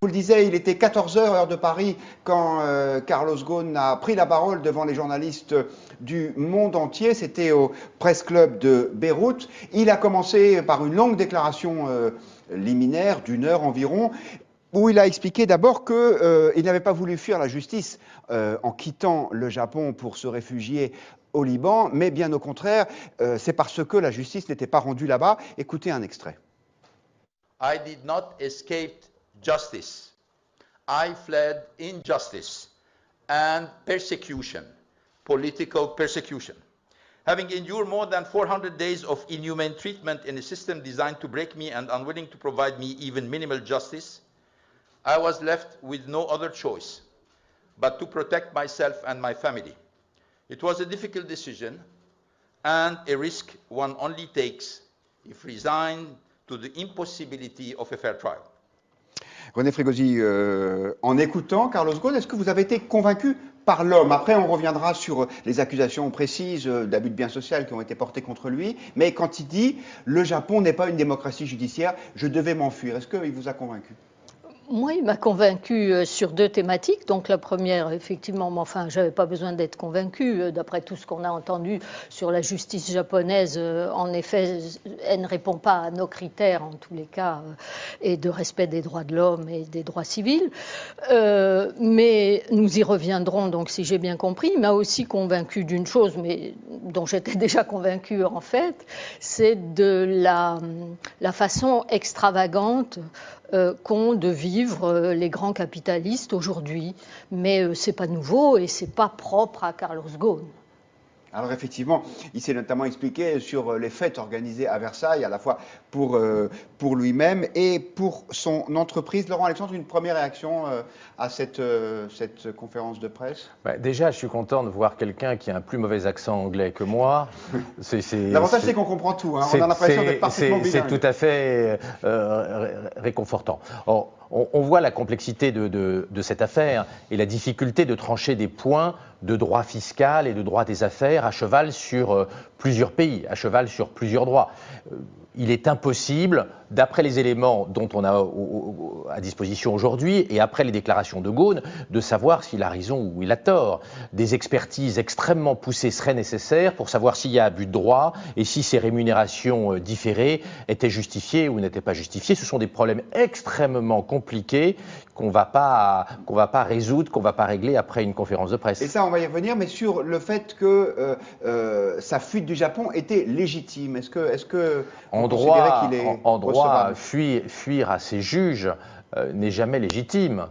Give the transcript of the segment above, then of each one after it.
vous le disiez, il était 14 heures, heure de Paris, quand Carlos Ghosn a pris la parole devant les journalistes du monde entier. C'était au Press Club de Beyrouth. Il a commencé par une longue déclaration liminaire d'une heure environ, où il a expliqué d'abord qu'il n'avait pas voulu fuir la justice en quittant le Japon pour se réfugier au Liban, mais bien au contraire, c'est parce que la justice n'était pas rendue là-bas. Écoutez un extrait. I did not escape justice. I fled injustice and persecution, political persecution. Having endured more than 400 days of inhumane treatment in a system designed to break me and unwilling to provide me even minimal justice, I was left with no other choice but to protect myself and my family. It was a difficult decision and a risk one only takes if resigned to the impossibility of a fair trial. René Frégosi, en écoutant Carlos Ghosn, est-ce que vous avez été convaincu par l'homme? Après, on reviendra sur les accusations précises d'abus de biens sociaux qui ont été portées contre lui. Mais quand il dit « le Japon n'est pas une démocratie judiciaire, je devais m'enfuir », est-ce qu'il vous a convaincu? Moi, il m'a convaincu sur deux thématiques. Donc la première, effectivement, mais enfin, j'avais pas besoin d'être convaincu. D'après tout ce qu'on a entendu sur la justice japonaise, en effet, elle ne répond pas à nos critères, en tous les cas, et de respect des droits de l'homme et des droits civils. Mais nous y reviendrons, donc, si j'ai bien compris. Il m'a aussi convaincu d'une chose, mais dont j'étais déjà convaincue, en fait, c'est de la façon extravagante qu'ont de vivre les grands capitalistes aujourd'hui. Mais ce n'est pas nouveau et ce n'est pas propre à Carlos Ghosn. Alors effectivement, il s'est notamment expliqué sur les fêtes organisées à Versailles, à la fois pour lui-même et pour son entreprise. Laurent Alexandre, une première réaction à cette conférence de presse? Déjà, je suis content de voir quelqu'un qui a un plus mauvais accent anglais que moi. L'avantage, c'est qu'on comprend tout. Hein. On a l'impression d'être parfaitement bilingue. C'est tout à fait réconfortant. Or, on voit la complexité de cette affaire et la difficulté de trancher des points de droit fiscal et de droit des affaires à cheval sur plusieurs pays, à cheval sur plusieurs droits. Il est impossible, d'après les éléments dont on a à disposition aujourd'hui et après les déclarations de Ghosn, de savoir s'il a raison ou il a tort. Des expertises extrêmement poussées seraient nécessaires pour savoir s'il y a abus de droit et si ces rémunérations différées étaient justifiées ou n'étaient pas justifiées. Ce sont des problèmes extrêmement compliqués qu'on ne va pas résoudre, qu'on ne va pas régler après une conférence de presse. Et ça, on va y revenir, mais sur le fait que sa fuite du Japon était légitime. Est-ce que en droit, fuir à ses juges n'est jamais légitime.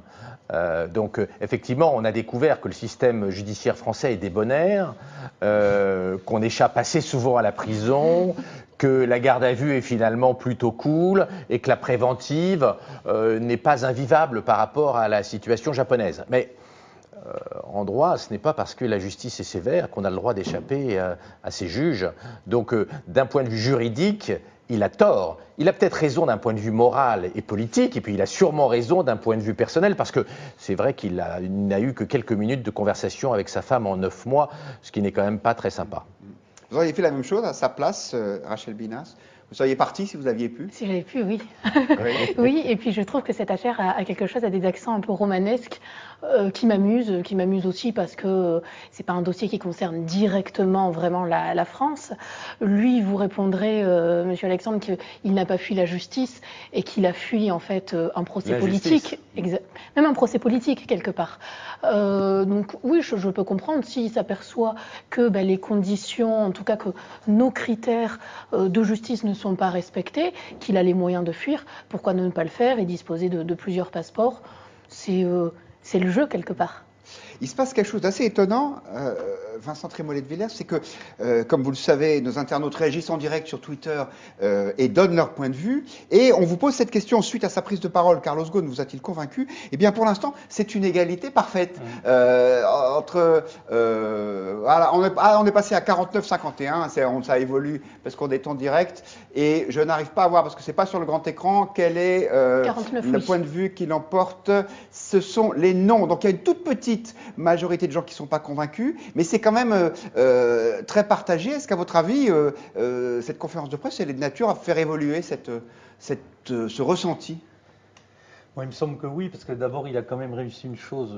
Donc effectivement, on a découvert que le système judiciaire français est débonnaire, qu'on échappe assez souvent à la prison, que la garde à vue est finalement plutôt cool et que la préventive n'est pas invivable par rapport à la situation japonaise. Mais en droit, ce n'est pas parce que la justice est sévère qu'on a le droit d'échapper à ses juges. Donc d'un point de vue juridique, il a tort. Il a peut-être raison d'un point de vue moral et politique, et puis il a sûrement raison d'un point de vue personnel, parce que c'est vrai qu'il n'a eu que quelques minutes de conversation avec sa femme en 9 mois, ce qui n'est quand même pas très sympa. Vous auriez fait la même chose à sa place, Rachel Binas? Vous seriez parti si vous aviez pu? Si j'avais pu, oui. Oui, et puis je trouve que cette affaire a quelque chose, a des accents un peu romanesques qui m'amusent aussi parce que c'est pas un dossier qui concerne directement vraiment la France. Lui, vous répondrez, Monsieur Alexandre, qu'il n'a pas fui la justice et qu'il a fui en fait un procès politique, même un procès politique quelque part. Donc oui, je peux comprendre s'il s'aperçoit que les conditions, en tout cas que nos critères de justice ne sont pas respectés, qu'il a les moyens de fuir, pourquoi ne pas le faire et disposer de plusieurs passeports? C'est le jeu quelque part. Il se passe quelque chose d'assez étonnant, Vincent Trémollet de Villers, c'est que, comme vous le savez, nos internautes réagissent en direct sur Twitter et donnent leur point de vue. Et on vous pose cette question suite à sa prise de parole. Carlos Ghosn vous a-t-il convaincu? Eh bien, pour l'instant, c'est une égalité parfaite. Voilà, on est passé à 49-51, ça évolue parce qu'on est en direct. Et je n'arrive pas à voir, parce que c'est pas sur le grand écran, quel est 49, le point de vue qui l'emporte. Ce sont les non. Donc, il y a une toute petite majorité de gens qui ne sont pas convaincus, mais c'est quand même très partagé. Est-ce qu'à votre avis, cette conférence de presse, elle est de nature à faire évoluer ce ressenti? Moi, il me semble que oui, parce que d'abord, il a quand même réussi une chose.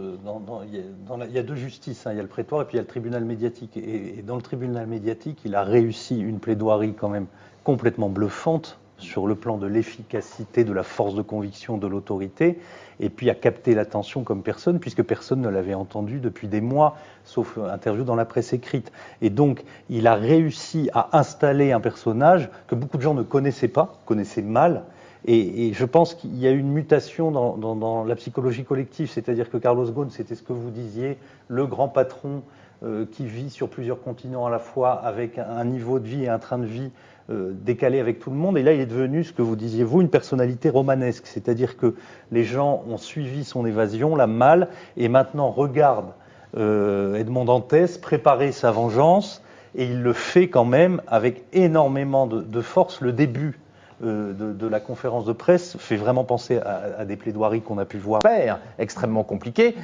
Il y a deux justices, hein, il y a le prétoire et puis il y a le tribunal médiatique. Et dans le tribunal médiatique, il a réussi une plaidoirie quand même complètement bluffante sur le plan de l'efficacité, de la force de conviction de l'autorité, et puis a capté l'attention comme personne, puisque personne ne l'avait entendu depuis des mois, sauf interview dans la presse écrite. Et donc, il a réussi à installer un personnage que beaucoup de gens ne connaissaient pas, connaissaient mal. Et je pense qu'il y a une mutation dans la psychologie collective, c'est-à-dire que Carlos Ghosn, c'était ce que vous disiez, le grand patron qui vit sur plusieurs continents à la fois, avec un niveau de vie et un train de vie décalé avec tout le monde. Et là, il est devenu, ce que vous disiez vous, une personnalité romanesque, c'est-à-dire que les gens ont suivi son évasion, la malle, et maintenant regardent Edmond Dantès préparer sa vengeance, et il le fait quand même avec énormément de force. Le début de la conférence de presse fait vraiment penser à des plaidoiries qu'on a pu voir. Extrêmement compliqué.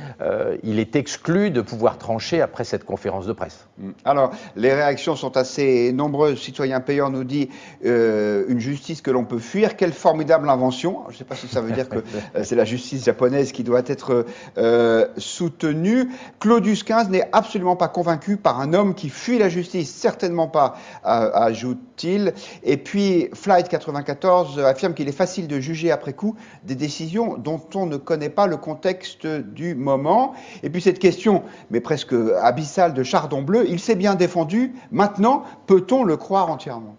Il est exclu de pouvoir trancher après cette conférence de presse. Alors, les réactions sont assez nombreuses. Citoyen payeur nous dit une justice que l'on peut fuir. Quelle formidable invention. Je ne sais pas si ça veut dire que c'est la justice japonaise qui doit être soutenue. Claudius XV n'est absolument pas convaincu par un homme qui fuit la justice. Certainement pas, ajoute-t-il. Et puis, Flight 94 affirme qu'il est facile de juger après coup des décisions dont on ne connaît pas le contexte du moment. Et puis cette question, mais presque abyssale, de Chardon Bleu, il s'est bien défendu, maintenant peut-on le croire entièrement?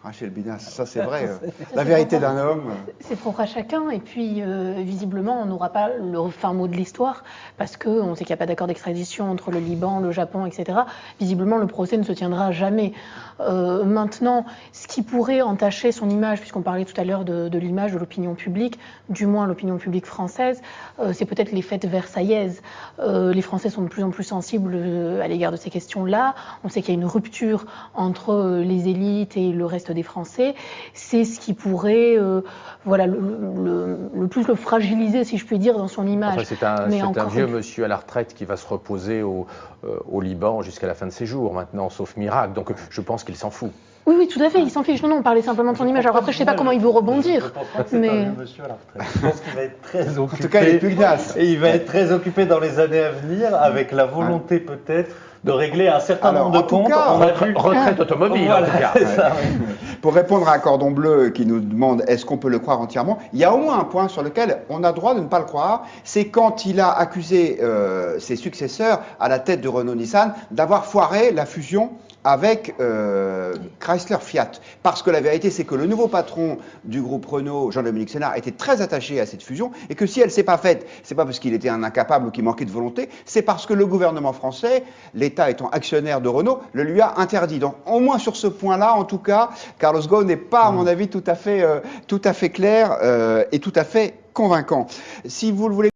Rachel Binas, ça c'est vrai, la vérité d'un homme. C'est propre à chacun, et puis visiblement on n'aura pas le fin mot de l'histoire, parce qu'on sait qu'il n'y a pas d'accord d'extradition entre le Liban, le Japon, etc. Visiblement le procès ne se tiendra jamais. Maintenant, ce qui pourrait entacher son image, puisqu'on parlait tout à l'heure de l'image de l'opinion publique, du moins l'opinion publique française, c'est peut-être les fêtes versaillaises. Les Français sont de plus en plus sensibles à l'égard de ces questions-là. On sait qu'il y a une rupture entre les élites et le reste des Français. C'est ce qui pourrait voilà, le plus le fragiliser, si je puis dire, dans son image. Enfin, c'est un vieux monsieur à la retraite qui va se reposer au Liban jusqu'à la fin de ses jours maintenant, sauf miracle. Donc je pense qu'il s'en fout. Oui, oui, tout à fait, il s'en fiche. Non, on parlait simplement de son image. Alors après, je ne sais pas comment il veut rebondir. Je pense pas que c'est un vieux monsieur à la retraite. Je pense qu'il va être très occupé. En tout cas, il est pugnace. Et il va être très occupé dans les années à venir, avec la volonté peut-être de régler un certain nombre de comptes. Retraite automobile, voilà, en tout cas. Ça, Pour répondre à Cordon Bleu qui nous demande est-ce qu'on peut le croire entièrement, il y a au moins un point sur lequel on a droit de ne pas le croire, c'est quand il a accusé ses successeurs à la tête de Renault-Nissan d'avoir foiré la fusion avec Chrysler Fiat. Parce que la vérité, c'est que le nouveau patron du groupe Renault, Jean-Dominique Sénard, était très attaché à cette fusion et que si elle ne s'est pas faite, c'est pas parce qu'il était un incapable ou qu'il manquait de volonté, c'est parce que le gouvernement français, l'État étant actionnaire de Renault, le lui a interdit. Donc au moins sur ce point-là, en tout cas, Carlos Ghosn n'est pas, à mon avis, tout à fait clair et tout à fait convaincant. Si vous le voulez